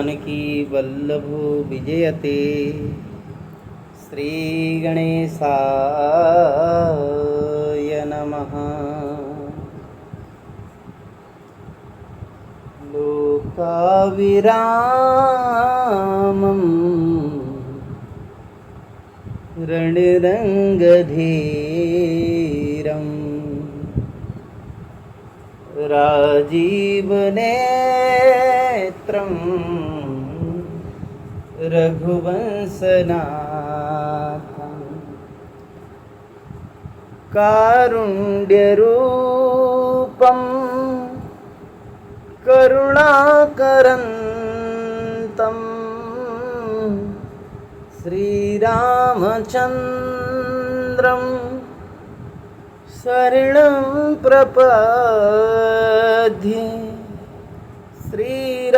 जानकी वल्लभो विजयते। श्री गणेशाय नमः। लोकाविरामं रणरङ्गधीरं राजीवनेत्रं रघुवंशनाथं कारुण्यरूपं करुणाकरन्तं श्रीरामचन्द्रं शरणं प्रपद्ये। श्रीरामचन्द्रं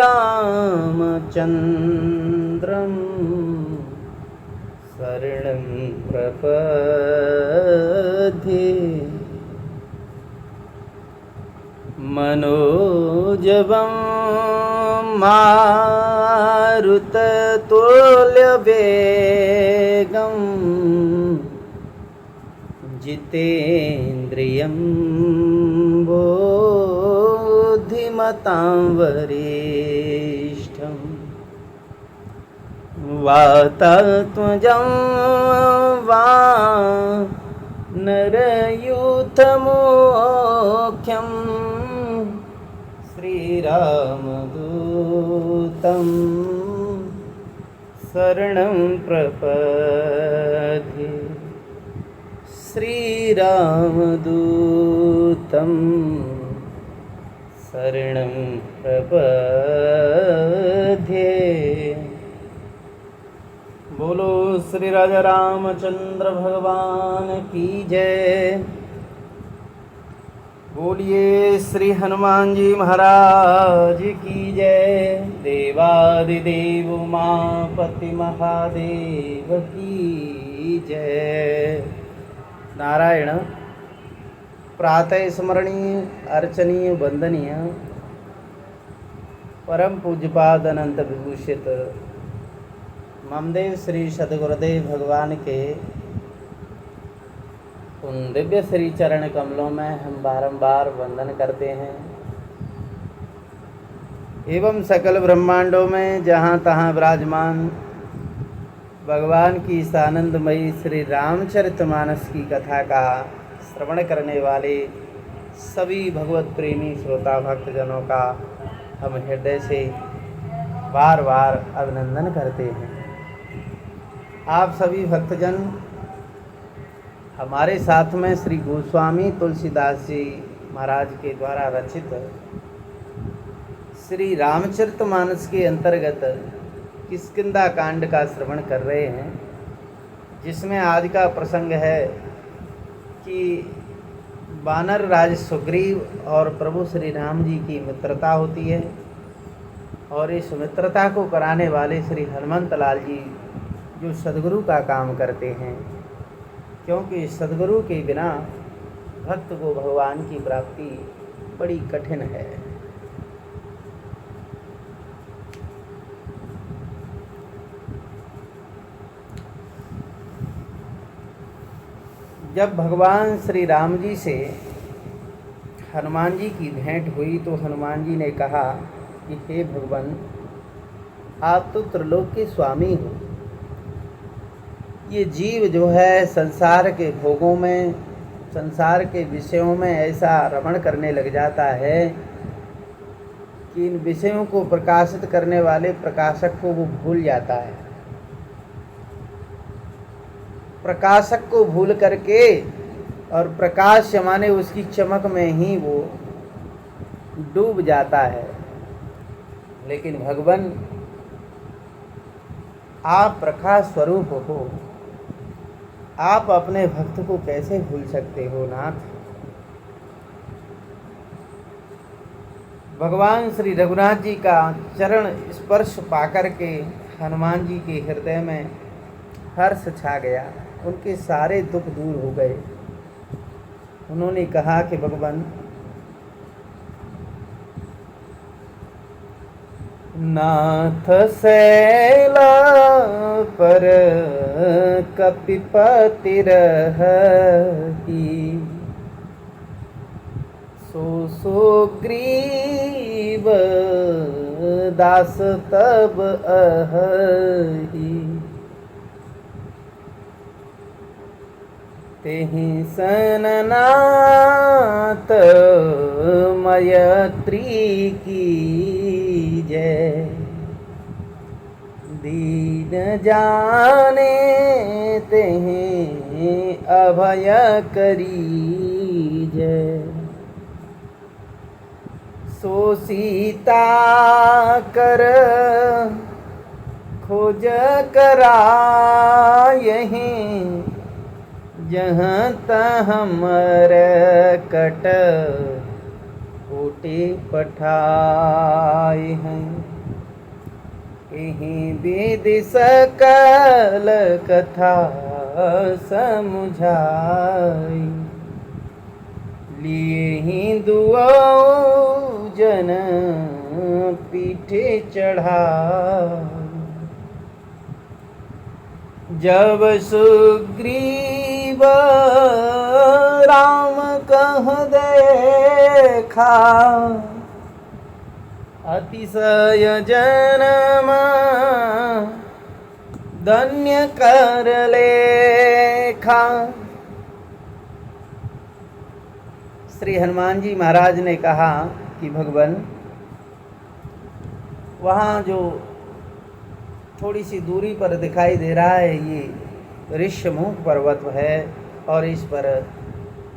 शरणं प्रपद्ये। मनोजवं मारुततुल्यवेगं जितेन्द्रियं बुद्धिमतां वरिष्ठं वातात्मजं वानरयूथमुख्यं श्रीरामदूतं शरणं प्रपद्ये। श्रीरामदूतं शरणं प्रपद्ये। बोलो श्री राजा रामचंद्र भगवान की जय। बोलिए श्री हनुमान जी महाराज की जय। देवादिदेव उमापति महादेव की जय। नारायण। प्रातः स्मरणीय अर्चनीय वंदनीय परम पूज्यपाद अनंत विभूषित ममदेव श्री सद्गुरुदेव भगवान के उन दिव्य श्री चरण कमलों में हम बारंबार वंदन करते हैं एवं सकल ब्रह्मांडों में जहाँ तहाँ विराजमान भगवान की इस आनंदमयी श्री रामचरितमानस की कथा का श्रवण करने वाले सभी भगवत प्रेमी श्रोता भक्तजनों का हम हृदय से बार बार अभिनंदन करते हैं। आप सभी भक्तजन हमारे साथ में श्री गोस्वामी तुलसीदास जी महाराज के द्वारा रचित श्री रामचरितमानस के अंतर्गत किष्किंधा कांड का श्रवण कर रहे हैं, जिसमें आज का प्रसंग है कि वानर राज सुग्रीव और प्रभु श्री राम जी की मित्रता होती है और इस मित्रता को कराने वाले श्री हनुमंत लाल जी जो सद्गुरु का काम करते हैं, क्योंकि सद्गुरु के बिना भक्त को भगवान की प्राप्ति बड़ी कठिन है। जब भगवान श्री राम जी से हनुमान जी की भेंट हुई तो हनुमान जी ने कहा कि हे भगवान, आप तो त्रिलोक के स्वामी हो। ये जीव जो है संसार के भोगों में, संसार के विषयों में ऐसा रमण करने लग जाता है कि इन विषयों को प्रकाशित करने वाले प्रकाशक को वो भूल जाता है। प्रकाशक को भूल करके और प्रकाश माने उसकी चमक में ही वो डूब जाता है। लेकिन भगवान, आप प्रकाश स्वरूप हो, आप अपने भक्त को कैसे भूल सकते हो नाथ। भगवान श्री रघुनाथ जी का चरण स्पर्श पाकर के हनुमान जी के हृदय में हर्ष छा गया, उनके सारे दुख दूर हो गए। उन्होंने कहा कि भगवान, नाथ शैला पर कपिपति रही, सो ग्रीव दास तब अहि, तेहि सननाथ मयत्री की जय, दीन जाने तेहि अभय करी जय, सो सीता कर खोज करायहि, जहाँ तहाँ मरकट कोटि पठाए हैं, यहीं विधि सकल कथा समुझाई, लिए ही दुआओ जन पीठे चढ़ाई, जब सुग्रीव राम कह देखा, अतिशय जन्म धन्य कर लेखा। श्री हनुमान जी महाराज ने कहा कि भगवान, वहाँ जो थोड़ी सी दूरी पर दिखाई दे रहा है ये ऋष्यमुख पर्वत है, और इस पर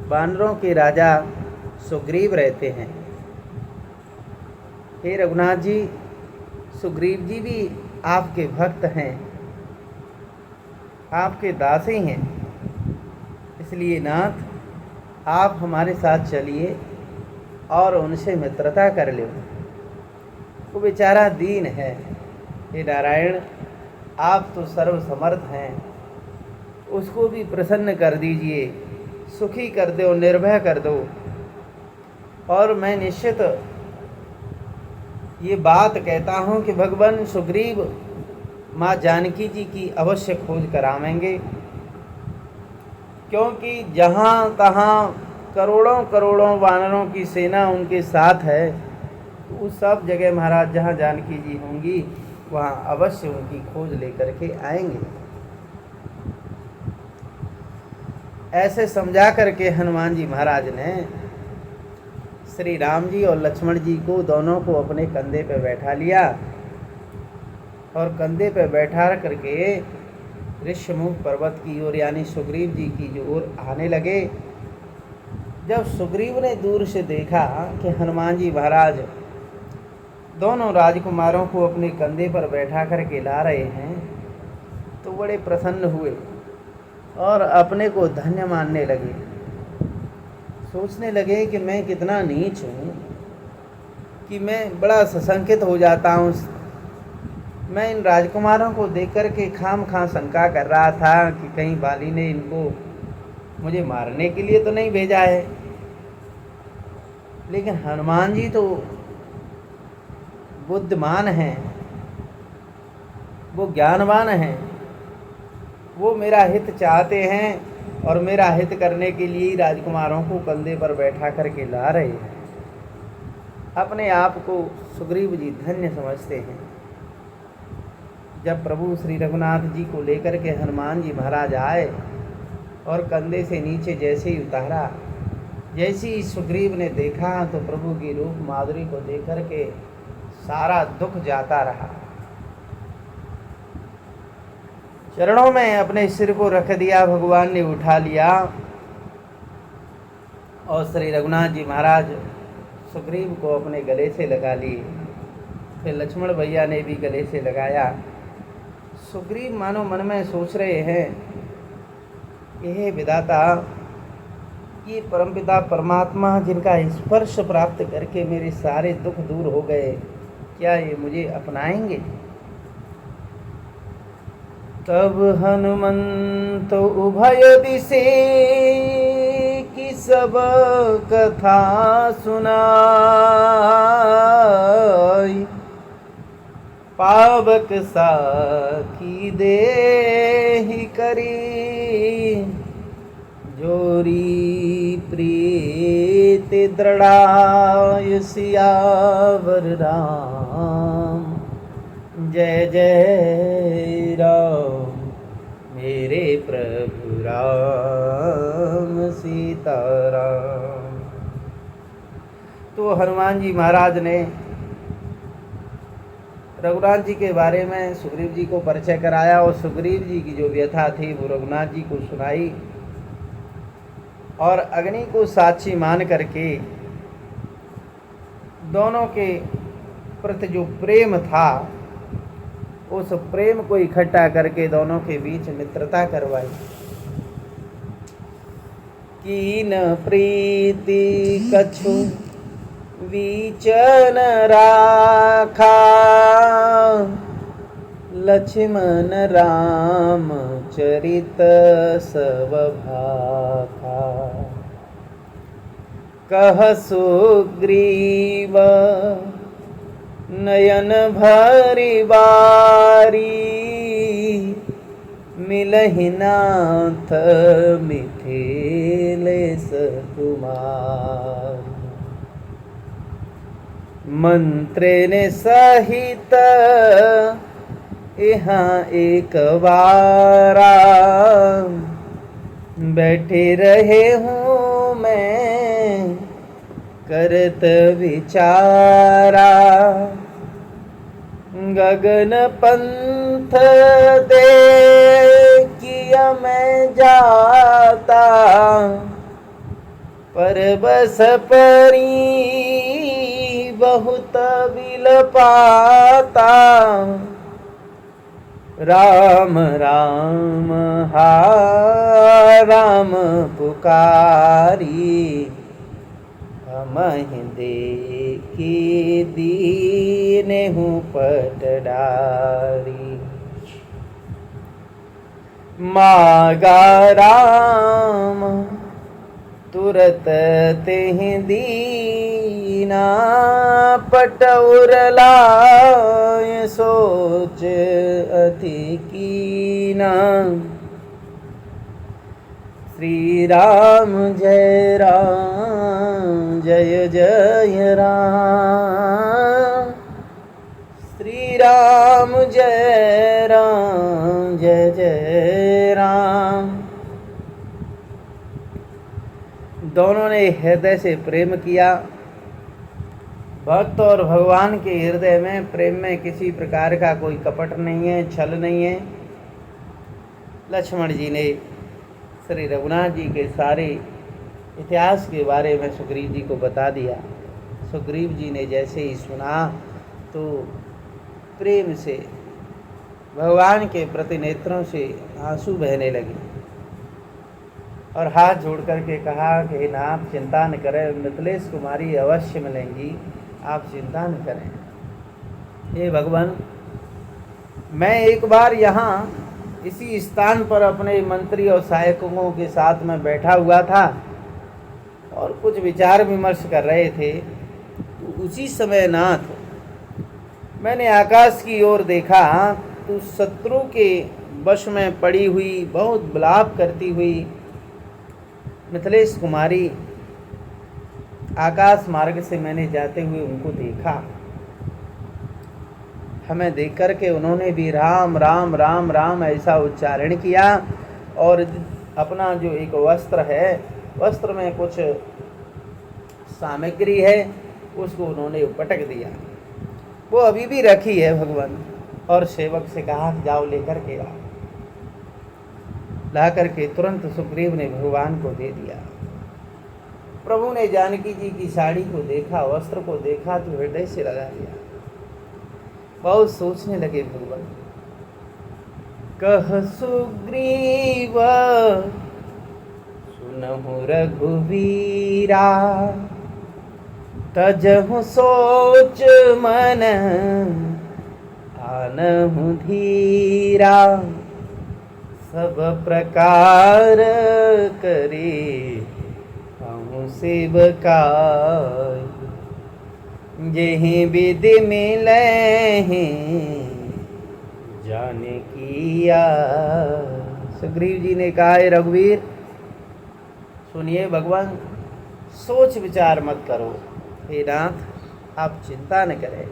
वानरों के राजा सुग्रीव रहते हैं। हे रघुनाथ जी, सुग्रीव जी भी आपके भक्त हैं, आपके दास ही हैं, इसलिए नाथ आप हमारे साथ चलिए और उनसे मित्रता कर लो। वो बेचारा दीन है। हे नारायण, आप तो सर्वसमर्थ हैं, उसको भी प्रसन्न कर दीजिए, सुखी कर दो, निर्भय कर दो। और मैं निश्चित ये बात कहता हूँ कि भगवान सुग्रीव माँ जानकी जी की अवश्य खोज करावेंगे, क्योंकि जहाँ तहाँ करोड़ों करोड़ों वानरों की सेना उनके साथ है, उस सब जगह महाराज जहाँ जानकी जी होंगी वहाँ अवश्य उनकी खोज लेकर के आएंगे। ऐसे समझा करके हनुमान जी महाराज ने श्री राम जी और लक्ष्मण जी को दोनों को अपने कंधे पर बैठा लिया, और कंधे पर बैठा करके ऋष्यमुख पर्वत की ओर यानी सुग्रीव जी की ओर आने लगे। जब सुग्रीव ने दूर से देखा कि हनुमान जी महाराज दोनों राजकुमारों को अपने कंधे पर बैठा करके ला रहे हैं, तो बड़े प्रसन्न हुए और अपने को धन्य मानने लगे। सोचने लगे कि मैं कितना नीच हूँ कि मैं बड़ा सशंकित हो जाता हूँ। मैं इन राजकुमारों को देख कर के खाम खां शंका कर रहा था कि कहीं बाली ने इनको मुझे मारने के लिए तो नहीं भेजा है। लेकिन हनुमान जी तो बुद्धिमान हैं, वो ज्ञानवान हैं, वो मेरा हित चाहते हैं और मेरा हित करने के लिए राजकुमारों को कंधे पर बैठा करके ला रहे हैं। अपने आप को सुग्रीव जी धन्य समझते हैं। जब प्रभु श्री रघुनाथ जी को लेकर के हनुमान जी महाराज आए और कंधे से नीचे जैसे ही उतारा, जैसे ही सुग्रीव ने देखा तो प्रभु की रूप माधुरी को देख कर के सारा दुख जाता रहा। चरणों में अपने सिर को रख दिया, भगवान ने उठा लिया और श्री रघुनाथ जी महाराज सुग्रीव को अपने गले से लगा लिए। फिर लक्ष्मण भैया ने भी गले से लगाया। सुग्रीव मानो मन में सोच रहे हैं, यह विधाता, ये परमपिता परमात्मा जिनका स्पर्श प्राप्त करके मेरे सारे दुख दूर हो गए, क्या ये मुझे अपनाएंगे? तब हनुमंत उभय दिशे की सब कथा सुनाई, पावक साखी देहि करी, जोरी प्रीति दृढ़ाय सियावर राम। जय जय राम मेरे प्रभु राम सीताराम। तो हनुमान जी महाराज ने रघुनाथ जी के बारे में सुग्रीव जी को परिचय कराया और सुग्रीव जी की जो व्यथा थी वो रघुनाथ जी को सुनाई, और अग्नि को साक्षी मान करके दोनों के प्रति जो प्रेम था उस प्रेम को इकट्ठा करके दोनों के बीच मित्रता करवाई। कीन प्रीति कछु विचन राखा, लक्ष्मण राम चरित सब भाखा। कह सुग्रीव नयन भरि बारी, मिलहि नाथ मिथिलेश कुमार। मंत्रेण सहित यहाँ एक बारा, बैठे रहे हूँ मैं करत विचारा। गगन पंथ देखिया मैं जाता, पर बस परी बहुत विलपाता। राम राम हा राम पुकारी, हमहि देखी दीनहु पटडारी। मागा राम तुरत तेहि दीना, पटउर लाय सोच अति कीना। श्री राम जय राम जय जय राम, श्री राम जय राम जय जय राम। दोनों ने हृदय से प्रेम किया। भक्त और भगवान के हृदय में प्रेम में किसी प्रकार का कोई कपट नहीं है, छल नहीं है। लक्ष्मण जी ने श्री रघुनाथ जी के सारे इतिहास के बारे में सुग्रीव जी को बता दिया। सुग्रीव जी ने जैसे ही सुना तो प्रेम से भगवान के प्रति नेत्रों से आंसू बहने लगे और हाथ जोड़ करके कहा कि ना आप चिंता न करें, मिथिलेश कुमारी अवश्य मिलेंगी, आप चिंता न करें। हे भगवान, मैं एक बार यहाँ इसी स्थान पर अपने मंत्री और सहायकों के साथ में बैठा हुआ था और कुछ विचार विमर्श कर रहे थे, तो उसी समय नाथ मैंने आकाश की ओर देखा तो शत्रु के वश में पड़ी हुई बहुत विलाप करती हुई मिथिलेश कुमारी आकाश मार्ग से मैंने जाते हुए उनको देखा। हमें देख कर के उन्होंने भी राम राम राम राम ऐसा उच्चारण किया और अपना जो एक वस्त्र है, वस्त्र में कुछ सामग्री है, उसको उन्होंने पटक दिया। वो अभी भी रखी है भगवान, और सेवक से कहा जाओ लेकर के आओ। ला करके तुरंत सुग्रीव ने भगवान को दे दिया। प्रभु ने जानकी जी की साड़ी को देखा, वस्त्र को देखा तो हृदय से लगा लिया। बहुत सोचने लगे भगवान। कह सुग्रीव सुनहु रघुवीरा, तजहु सोच मन आनहु धीरा। सब प्रकार करे कहूँ सेवकाई, जेहि विधि मिले जाने किया। सुग्रीव जी ने कहा, हे रघुवीर सुनिए, भगवान सोच विचार मत करो। हे नाथ आप चिंता न करें।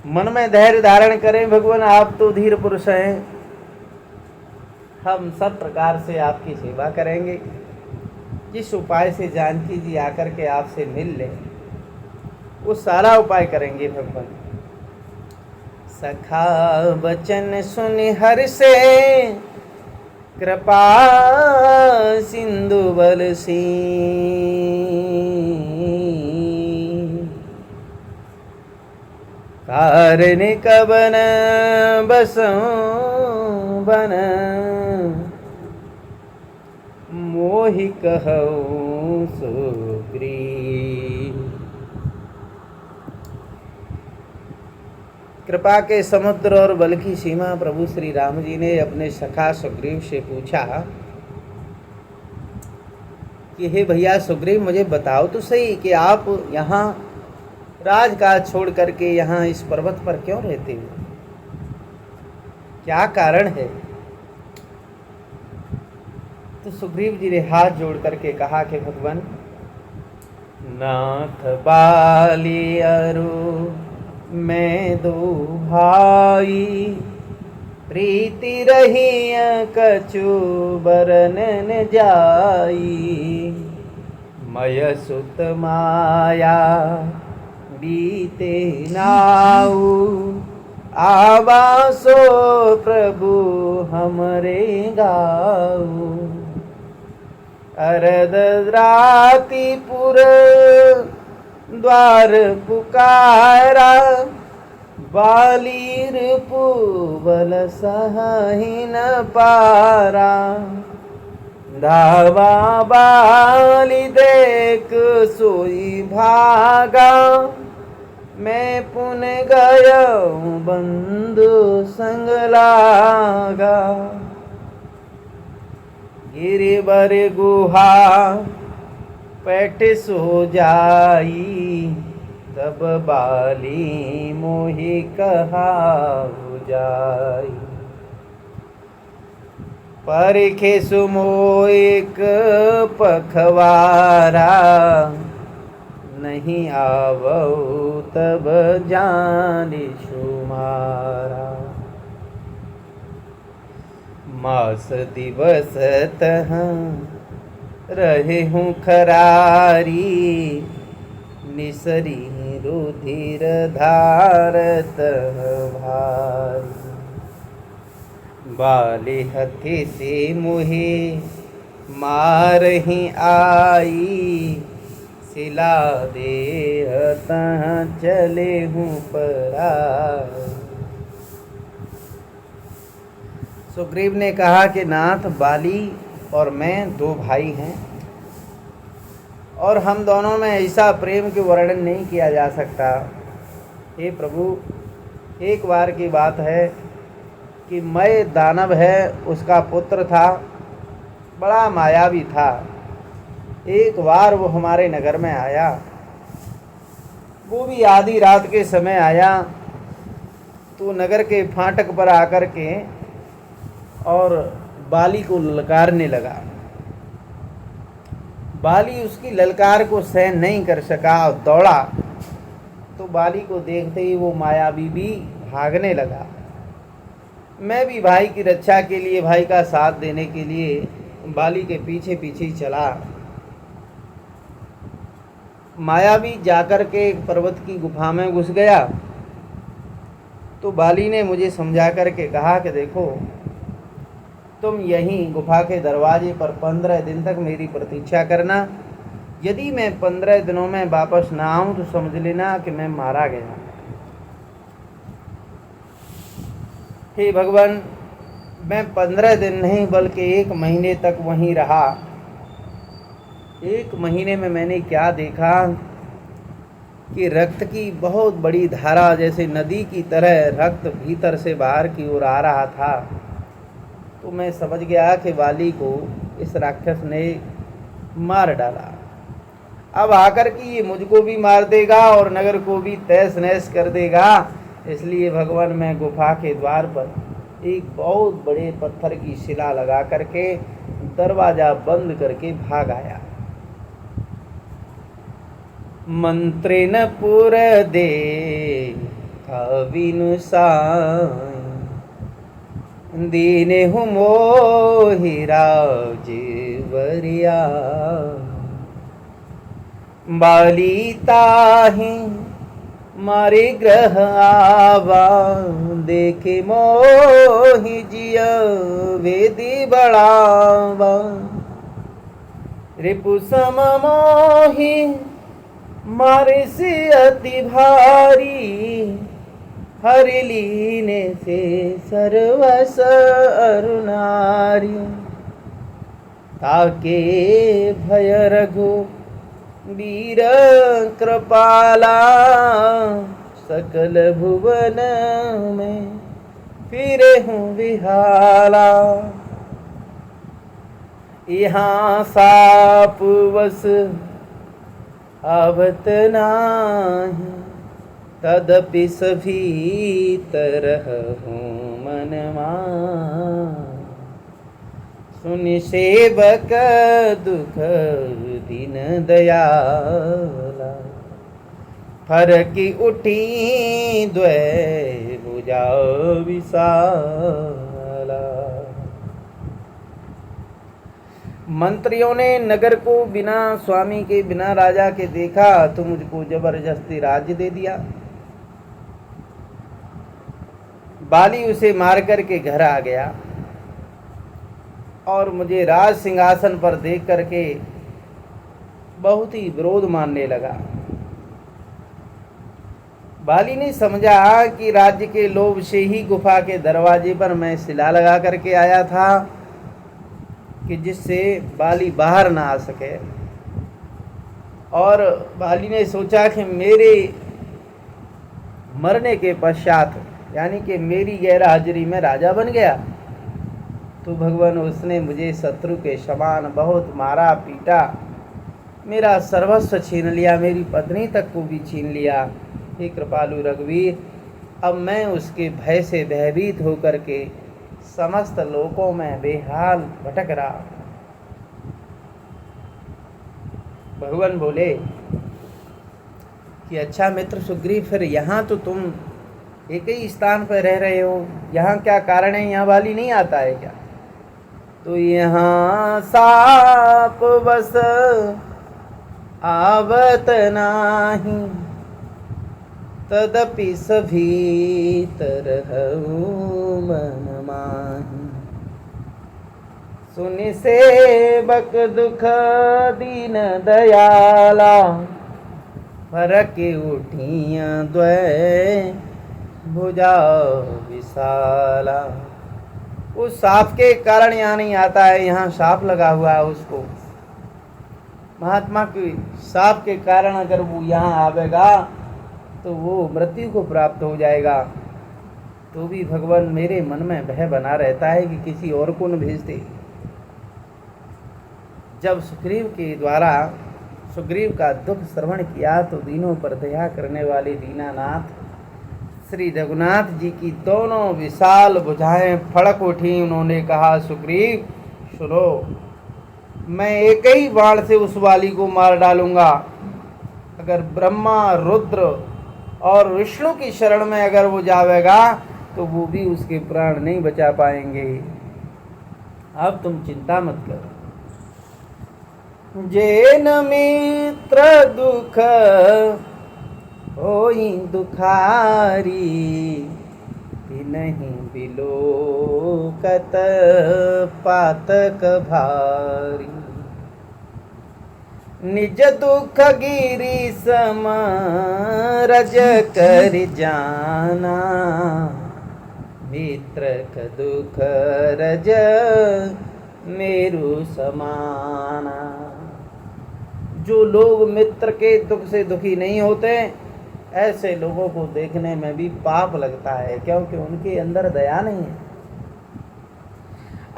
मन में धैर्य धारण करें। भगवान आप तो धीर पुरुष हैं, हम सब प्रकार से आपकी सेवा करेंगे। जिस उपाय से जानकी जी आकर के आपसे मिल ले, वो सारा उपाय करेंगे भगवान। सखा बचन सुनि हरि से, कृपा सिंधु बलसी। कारण कबन बसों बन, मोहि कहूँ सुग्रीव। कृपा के समुद्र और बल की सीमा प्रभु श्री राम जी ने अपने सखा सुग्रीव से पूछा कि हे भैया सुग्रीव, मुझे बताओ तो सही कि आप यहाँ राजकाज छोड़ करके यहाँ इस पर्वत पर क्यों रहते हो, क्या कारण है। तो सुग्रीव जी ने हाथ जोड़ करके कहा कि भगवान, नाथ बाली अरु मैं दो भाई, प्रीति रही कछु बरनन जाई। मय सुत माया बीते नाऊ, आवासो प्रभु हमरे गाऊ। अरद रातिपुर द्वार पुकारा, बाली रिपुबल सही न पारा। धावा बाली देख सोई भागा, मैं पुन गया बंधु संग लागा। गिरिवर गुहा पैठ सो जाई, तब बाली मोहि कहा जाई। परिखे सुमोइक पखवारा, नहीं आवऊ तब जानी सुमारा। मास दिवस तह रहे हूँ खरारी, निसरी रुधिर धारत भारी। बाली हथी से मुहे मारही आई, सिला देह तह चले हूँ पराई। सुग्रीव ने कहा कि नाथ, बाली और मैं दो भाई हैं और हम दोनों में ऐसा प्रेम के वर्णन नहीं किया जा सकता। हे प्रभु, एक बार की बात है कि मय दानव है, उसका पुत्र था, बड़ा मायावी था। एक बार वो हमारे नगर में आया, वो भी आधी रात के समय आया, तो नगर के फाटक पर आकर के और बाली को ललकारने लगा। बाली उसकी ललकार को सहन नहीं कर सका और दौड़ा, तो बाली को देखते ही वो मायावी भी भागने लगा। मैं भी भाई की रक्षा के लिए, भाई का साथ देने के लिए बाली के पीछे पीछे चला। मायावी जाकर के एक पर्वत की गुफा में घुस गया, तो बाली ने मुझे समझा करके कहा कि देखो, तुम यहीं गुफा के दरवाजे पर 15 दिन तक मेरी प्रतीक्षा करना। यदि मैं 15 दिनों में वापस ना आऊं तो समझ लेना कि मैं मारा गया। हे भगवान, मैं 15 दिन नहीं बल्कि 1 महीने तक वहीं रहा। 1 महीने में मैंने क्या देखा कि रक्त की बहुत बड़ी धारा, जैसे नदी की तरह रक्त भीतर से बाहर की ओर आ रहा था। तो मैं समझ गया कि बाली को इस राक्षस ने मार डाला। अब आकर के ये मुझको भी मार देगा और नगर को भी तहस नहस कर देगा। इसलिए भगवान मैं गुफा के द्वार पर एक बहुत बड़े पत्थर की शिला लगा करके दरवाजा बंद करके भाग आया। मंत्रेण पुर दे विनु साई दीने हूँ मोहि राजवरिया बाली ताहि मारे ग्रह आवा देखे मोहि जिया वेदी बढ़ावा रिपु सम मोहि मारे से अति भारी हरि लीने से सर्वस अरुणारी ताके भय रघु वीर कृपाला सकल भुवन में फिरे हूँ विहाला यहाँ साप वस आवत नाही तदपि सभी तरह हूँ मन सुन सेवक दुख दीन दयाला फरकी उठी द्वै भुजा विशाला। मंत्रियों ने नगर को बिना स्वामी के बिना राजा के देखा तो मुझको जबरदस्ती राज्य दे दिया। बाली उसे मार करके घर आ गया और मुझे राज सिंहासन पर देख करके बहुत ही विरोध मानने लगा। बाली ने समझा कि राज्य के लोभ से ही गुफा के दरवाजे पर मैं शिला लगा करके आया था कि जिससे बाली बाहर ना आ सके। और बाली ने सोचा कि मेरे मरने के पश्चात यानी कि मेरी गैर हाजिरी में राजा बन गया तो भगवान उसने मुझे शत्रु के समान बहुत मारा पीटा, मेरा सर्वस्व छीन लिया, मेरी पत्नी तक को भी छीन लिया। हे कृपालु रघुवीर, अब मैं उसके भय से भयभीत होकर के समस्त लोकों में बेहाल भटक रहा। भगवान बोले कि अच्छा मित्र सुग्रीव, फिर यहाँ तो तुम एक ही स्थान पर रह रहे हो, यहाँ क्या कारण है? यहाँ वाली नहीं आता है क्या? तो यहाँ साप बस आवत नाही तदपि सभी तरह मन माही सुनि सेवक दुख दीन दयाला फरके उठिया द्वै भुजा विशाला। उस सांप के कारण यहाँ नहीं आता है, यहाँ सांप लगा हुआ है उसको। महात्मा के सांप के कारण अगर वो यहाँ आवेगा तो वो मृत्यु को प्राप्त हो जाएगा। तो भी भगवान मेरे मन में भय बना रहता है कि किसी और को न भेज दे। जब सुग्रीव के द्वारा सुग्रीव का दुख श्रवण किया तो दीनों पर दया करने वाले दीनानाथ श्री रघुनाथ जी की दोनों विशाल भुजाएं फड़क उठी। उन्होंने कहा, सुग्रीव सुनो, मैं एक ही बाण से उस वाली को मार डालूंगा। अगर ब्रह्मा रुद्र और विष्णु की शरण में अगर वो जावेगा तो वो भी उसके प्राण नहीं बचा पाएंगे। अब तुम चिंता मत करो। जेन मित्र दुख होई दुखारी नहीं बिलोकत पातक भारी निज दुख गिरी सम रज कर जाना मित्र का दुख रज मेरु समाना। जो लोग मित्र के दुख से दुखी नहीं होते ऐसे लोगों को देखने में भी पाप लगता है, क्योंकि उनके अंदर दया नहीं है।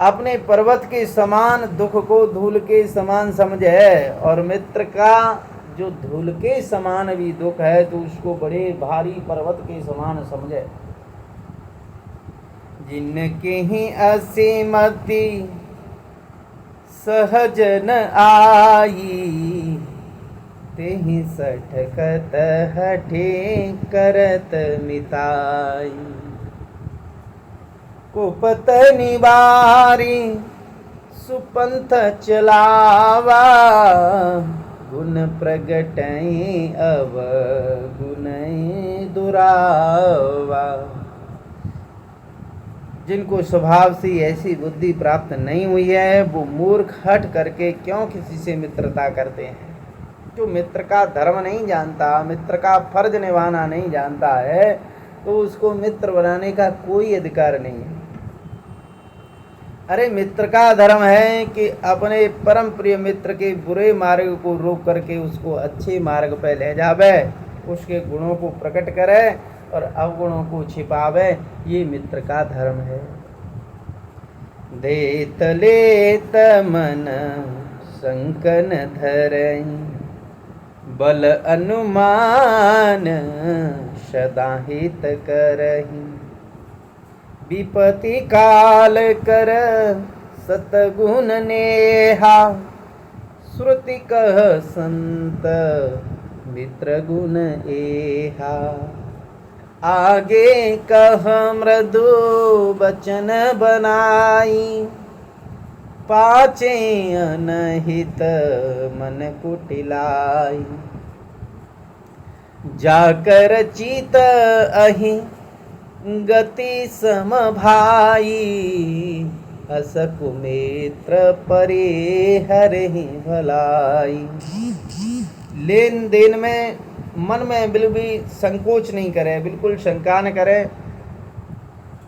अपने पर्वत के समान दुख को धूल के समान समझे और मित्र का जो धूल के समान भी दुख है तो उसको बड़े भारी पर्वत के समान समझे। जिनके ही असीमति सहज न आई, तेहि सठकत हठे करत मिताई। कुपत निवारी सुपंथ चलावा, गुण प्रगटई अवगुणई दुरावा। जिनको स्वभाव से ऐसी बुद्धि प्राप्त नहीं हुई है वो मूर्ख हट करके क्यों किसी से मित्रता करते हैं। जो मित्र का धर्म नहीं जानता, मित्र का फर्ज निभाना नहीं जानता है, तो उसको मित्र बनाने का कोई अधिकार नहीं है। अरे मित्र का धर्म है कि अपने परम प्रिय मित्र के बुरे मार्ग को रोक करके उसको अच्छे मार्ग पर ले जावे, उसके गुणों को प्रकट करे और अवगुणों को छिपावे। ये मित्र का धर्म है। देत लेत मन संकन धरई, बल अनुमान सदा हित करही। विपति काल कर सतगुण नेहा, श्रुति कह संत मित्र गुण एहा। आगे कह मृदु बचन बनाई, पाचे अनहित मन कुटिलाई। जाकर चित अहि गति सम भाई, असकु मित्र परे हरहि भलाई। लेन देन में मन में बिल्कुल भी संकोच नहीं करे, बिल्कुल शंका न करे,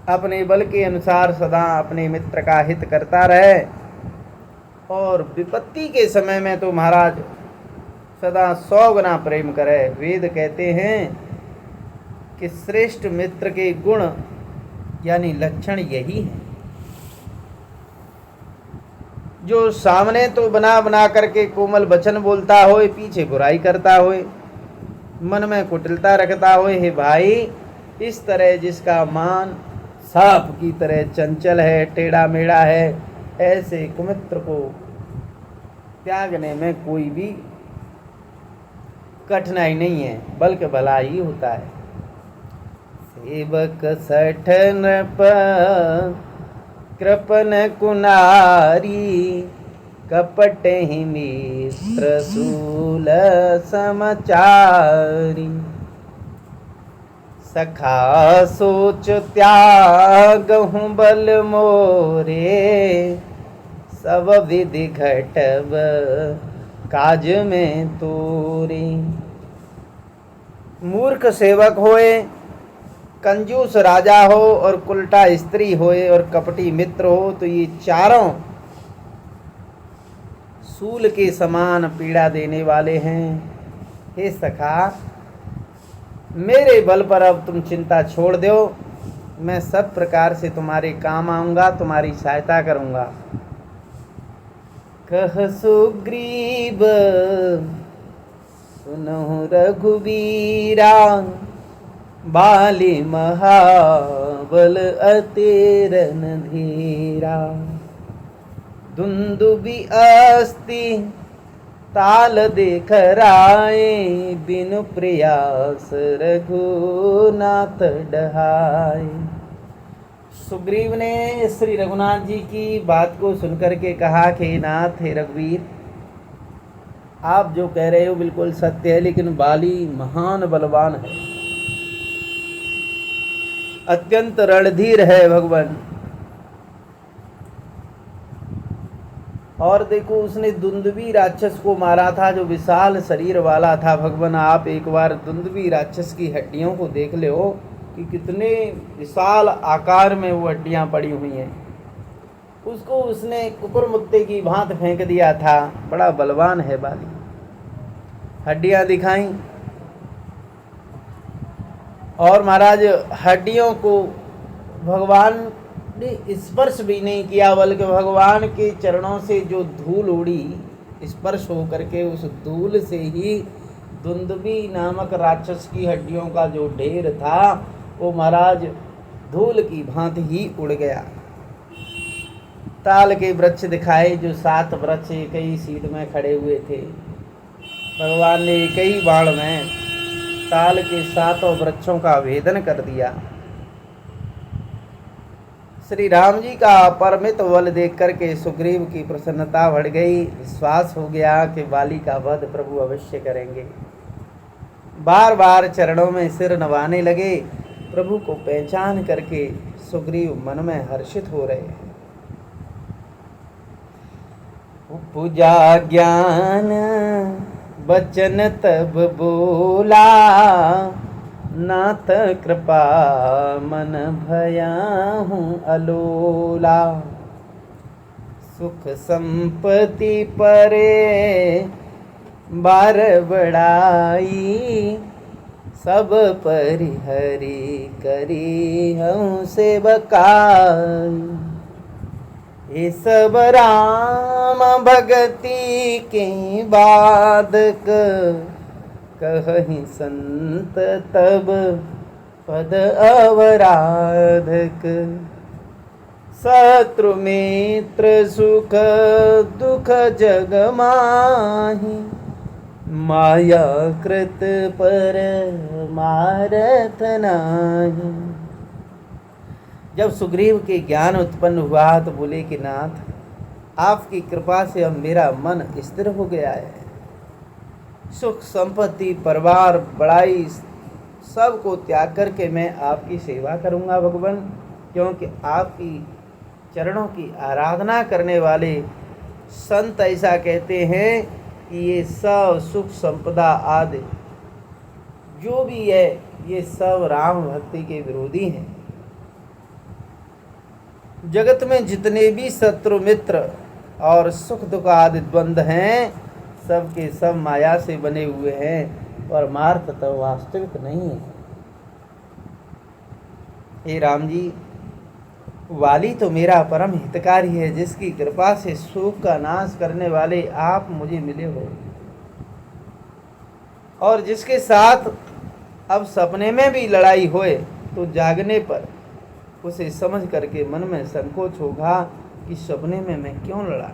अपने बल के अनुसार सदा अपने मित्र का हित करता रहे। और विपत्ति के समय में तो महाराज सदा 100 गुना प्रेम करे। वेद कहते हैं कि श्रेष्ठ मित्र के गुण यानी लक्षण यही है। जो सामने तो बना बना करके कोमल वचन बोलता होए, पीछे बुराई करता होए, मन में कुटिलता रखता होए। हे भाई, इस तरह जिसका मान सांप की तरह चंचल है, टेढ़ा मेढ़ा है, ऐसे कुमित्र को त्यागने में कोई भी कठिनाई नहीं है, बल्कि भला ही होता है। सेवक सठ नृप कृपन कुनारी, कपट ही मित्र सूल समाचारी। सखा सोच त्यागहु बल मोरे, सब विधि घटब काज में तोरे। मूर्ख सेवक होए, कंजूस राजा हो और कुलटा स्त्री होए और कपटी मित्र हो, तो ये चारों सूल के समान पीड़ा देने वाले हैं। हे सखा, मेरे बल पर अब तुम चिंता छोड़ दो, मैं सब प्रकार से तुम्हारे काम आऊंगा, तुम्हारी सहायता करूंगा। कह सुग्रीव सुनहु रघुवीरा, बाली महाबल अतेरन धीरा। दुंदुबी अस्ति ताल देख राए, बिनु प्रयास रघुनाथ डहाए। सुग्रीव ने श्री रघुनाथ जी की बात को सुनकर के कहा कि नाथ, हे रघुवीर, आप जो कह रहे हो बिल्कुल सत्य है, लेकिन बाली महान बलवान है, अत्यंत रणधीर है भगवान। और देखो, उसने दुंदुबी राक्षस को मारा था, जो विशाल शरीर वाला था। भगवान, आप एक बार दुंदुबी राक्षस की हड्डियों को देख ले हो कि कितने विशाल आकार में वो हड्डियां पड़ी हुई हैं। उसको उसने कुकुर मुत्ते की भांत फेंक दिया था। बड़ा बलवान है बाली। हड्डियां दिखाई और महाराज हड्डियों को भगवान ने स्पर्श भी नहीं किया, बल्कि भगवान के चरणों से जो धूल उड़ी, स्पर्श हो करके उस धूल से ही दुंदुभी नामक राक्षस की हड्डियों का जो ढेर था वो महाराज धूल की भांति ही उड़ गया। ताल के वृक्ष दिखाए, जो 7 वृक्ष एक ही सीध में खड़े हुए थे। भगवान ने एक ही बाण में ताल के 7 वृक्षों का भेदन कर दिया। श्री राम जी का अपरमित बल देख करके सुग्रीव की प्रसन्नता बढ़ गई। विश्वास हो गया कि बाली का वध प्रभु अवश्य करेंगे। बार बार चरणों में सिर नवाने लगे। प्रभु को पहचान करके सुग्रीव मन में हर्षित हो रहे हैं। पूजा ज्ञान बचन तब बोला, नाथ कृपा मन भया हूँ अलोला। सुख संपत्ति परे बार बड़ाई, सब परिहरी करी हूँ सेवकाई। ये सब राम भगति के बादक, कहीं संत तब पद अवराधक। शत्रु मित्र सुख दुख जग माही, माया कृत पर मारत नाही। जब सुग्रीव के ज्ञान उत्पन्न हुआ तो बोले कि नाथ, आपकी कृपा से अब मेरा मन स्थिर हो गया है। सुख संपत्ति परिवार बड़ाई सब को त्याग करके मैं आपकी सेवा करूंगा भगवान, क्योंकि आपकी चरणों की आराधना करने वाले संत ऐसा कहते हैं कि ये सब सुख संपदा आदि जो भी है ये सब राम भक्ति के विरोधी हैं। जगत में जितने भी शत्रु मित्र और सुख दुख आदि द्वंद हैं, सब के सब माया से बने हुए हैं, परमार्थ तो वास्तविक नहीं है। हे राम जी, वाली तो मेरा परम हितकारी है, जिसकी कृपा से शोक का नाश करने वाले आप मुझे मिले हो, और जिसके साथ अब सपने में भी लड़ाई होए तो जागने पर उसे समझ करके मन में संकोच होगा कि सपने में मैं क्यों लड़ा।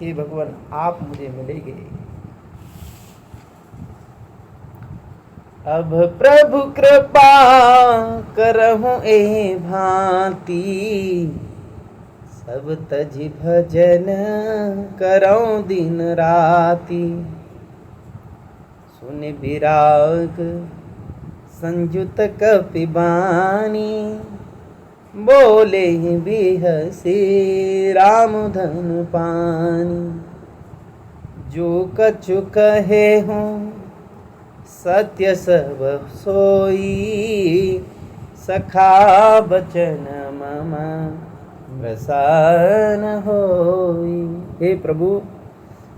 हे भगवान, आप मुझे मिलेंगे। अब प्रभु कृपा करहूँ ए भांति, सब तजि भजन करऊँ दिन राति। सुन विराग संयुत कपिबानी, बोले बिहसे राम धन पानी। जो कछु कहे हूँ सत्य सब सोई, सखा बचन मम प्रसन्न होई। हे प्रभु,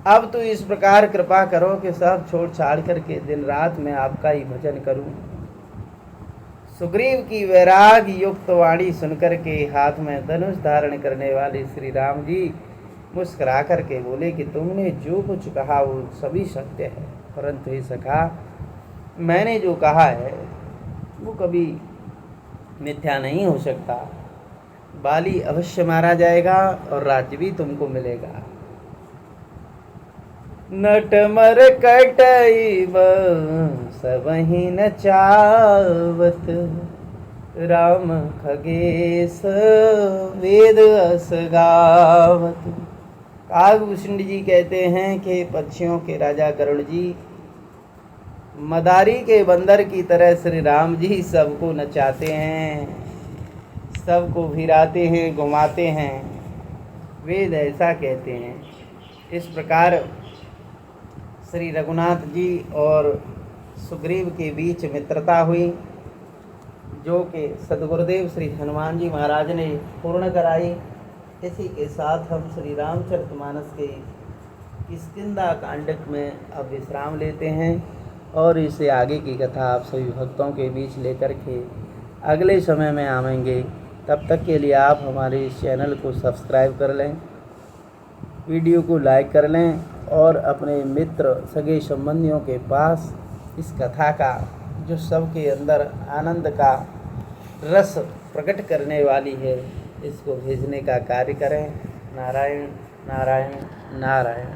अब तो इस प्रकार कृपा करो कि सब छोड़ छाड़ करके दिन रात मैं आपका ही भजन करूं। सुग्रीव की वैराग युक्त वाणी सुनकर के हाथ में धनुष धारण करने वाले श्री राम जी मुस्कुरा करके बोले कि तुमने जो कुछ कहा वो सभी सत्य है, परंतु हे सखा, मैंने जो कहा है वो कभी मिथ्या नहीं हो सकता। बाली अवश्य मारा जाएगा और राज्य भी तुमको मिलेगा। नटमर कटैब सबहि न चावत, राम खगेश वेद अस गावत। कागभूषण जी कहते हैं कि पक्षियों के राजा गरुड़ जी मदारी के बंदर की तरह श्री राम जी सबको नचाते हैं, सबको भिराते हैं, घुमाते हैं। वेद ऐसा कहते हैं। इस प्रकार श्री रघुनाथ जी और सुग्रीव के बीच मित्रता हुई, जो कि सद्गुरुदेव श्री हनुमान जी महाराज ने पूर्ण कराई। इसी के साथ हम श्री रामचरितमानस के किष्किंधा कांड में अब विश्राम लेते हैं और इसे आगे की कथा आप सभी भक्तों के बीच लेकर के अगले समय में आवेंगे। तब तक के लिए आप हमारे इस चैनल को सब्सक्राइब कर लें, वीडियो को लाइक कर लें और अपने मित्र सगे संबंधियों के पास इस कथा का, जो सबके अंदर आनंद का रस प्रकट करने वाली है, इसको भेजने का कार्य करें। नारायण नारायण नारायण।